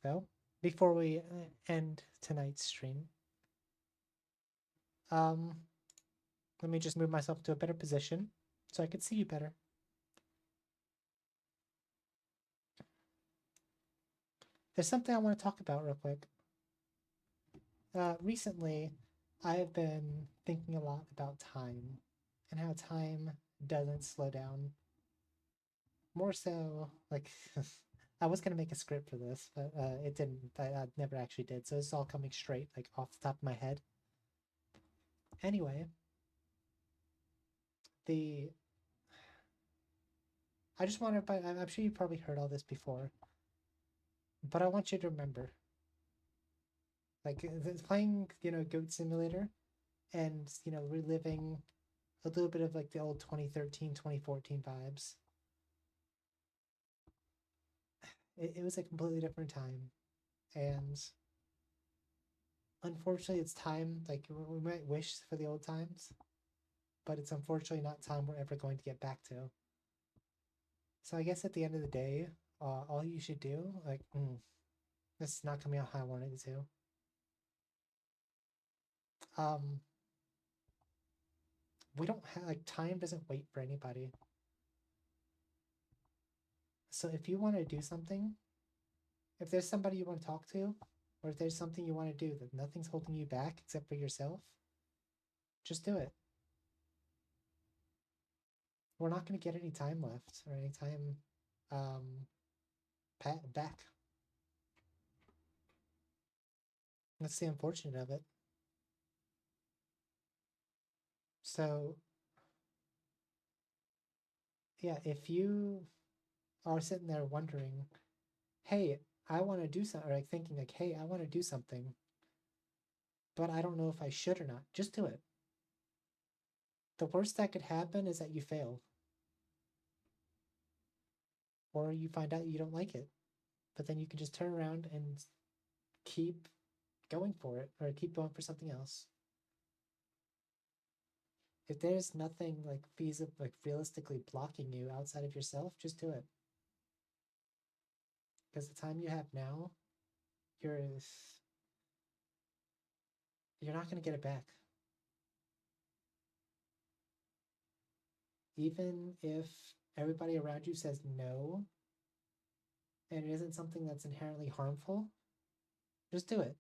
though, before we end tonight's stream. Um, Let me just move myself to a better position so I can see you better. There's something I want to talk about real quick. Recently, I've been thinking a lot about time and how time doesn't slow down. More so, like, I was gonna make a script for this, but it didn't. I never actually did, so it's all coming straight, like, off the top of my head. Anyway, the I just want to. I'm sure you probably heard all this before, but I want you to remember, like, playing, Goat Simulator, and reliving a little bit of like the old 2013, 2014 vibes. It was a completely different time, and unfortunately, it's time. Like, we might wish for the old times, but it's unfortunately not time we're ever going to get back to. So I guess at the end of the day, all you should do, like, this is not coming out how I wanted it to. Um, we don't have, like, time doesn't wait for anybody. So if you want to do something, if there's somebody you want to talk to, or if there's something you want to do that nothing's holding you back except for yourself, just do it. We're not going to get any time left or any time um, back. That's the unfortunate of it. So, yeah, if you are sitting there wondering, hey, I want to do something, or like thinking, like, hey, I want to do something, but I don't know if I should or not, just do it. The worst that could happen is that you fail, or you find out you don't like it, but then you can just turn around and keep going for it, or keep going for something else. If there's nothing like feasible, like realistically blocking you outside of yourself, just do it. Because the time you have now, you're you're not going to get it back. Even if everybody around you says no, and it isn't something that's inherently harmful, just do it.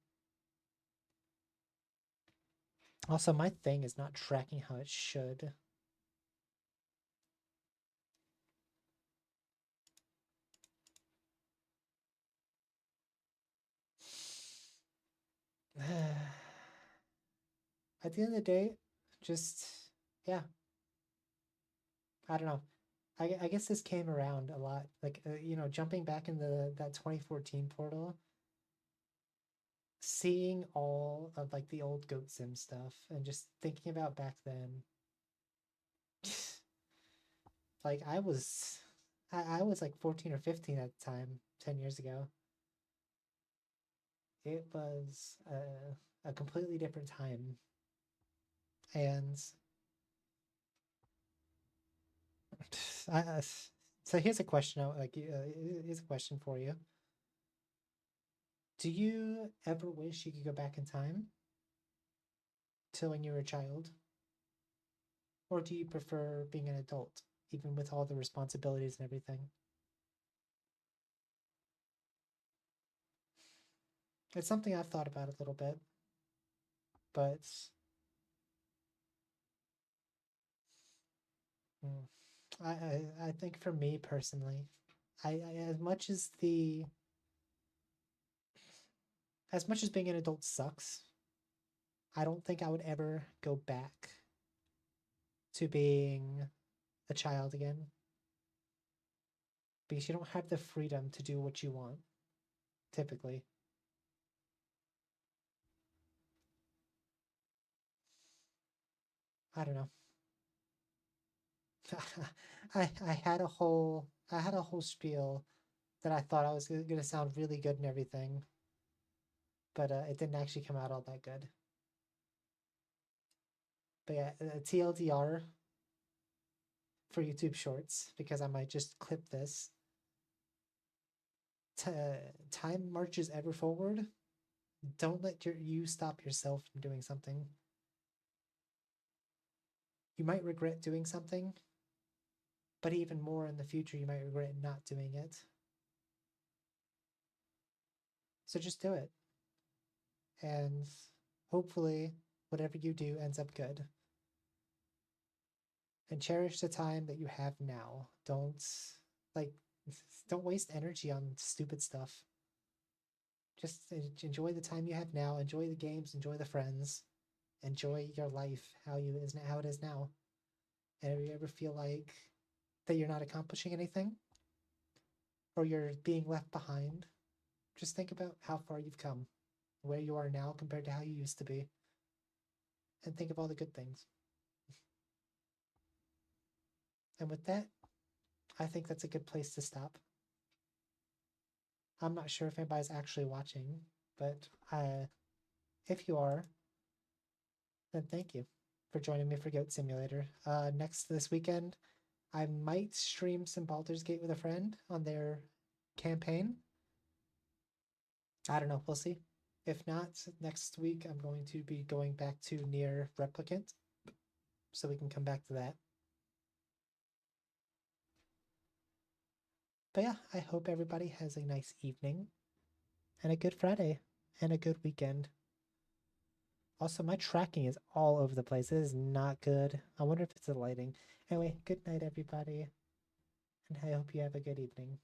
Also, my thing is not tracking how it should. At the end of the day, just, yeah, I don't know. I guess this came around a lot. Like, jumping back in that 2014 portal, seeing all of like the old Goat Sim stuff and just thinking about back then. Like, I was like 14 or 15 at the time, 10 years ago. It was a completely different time. And so here's a question. Here's a question for you. Do you ever wish you could go back in time to when you were a child? Or do you prefer being an adult, even with all the responsibilities and everything? It's something I've thought about a little bit, but mm, I think for me personally, I as much as being an adult sucks, I don't think I would ever go back to being a child again because you don't have the freedom to do what you want typically. I don't know. I had a whole spiel that I thought I was going to sound really good and everything, but it didn't actually come out all that good. But yeah, TLDR for YouTube Shorts because I might just clip this. time marches ever forward. Don't let you stop yourself from doing something. You might regret doing something, but even more in the future, you might regret not doing it. So just do it. And hopefully, whatever you do ends up good. And cherish the time that you have now. Like, don't waste energy on stupid stuff. Just enjoy the time you have now. Enjoy the games. Enjoy the friends. Enjoy your life how it is now. And if you ever feel like that you're not accomplishing anything, or you're being left behind, just think about how far you've come, where you are now compared to how you used to be, and think of all the good things. And with that, I think that's a good place to stop. I'm not sure if anybody's actually watching, but if you are, then thank you for joining me for Goat Simulator. Next this weekend, I might stream some Baldur's Gate with a friend on their campaign. I don't know, we'll see. If not, next week I'm going to be going back to NieR Replicant, so we can come back to that. But yeah, I hope everybody has a nice evening and a good Friday and a good weekend. Also, my tracking is all over the place. It is not good. I wonder if it's the lighting. Anyway, good night, everybody, and I hope you have a good evening.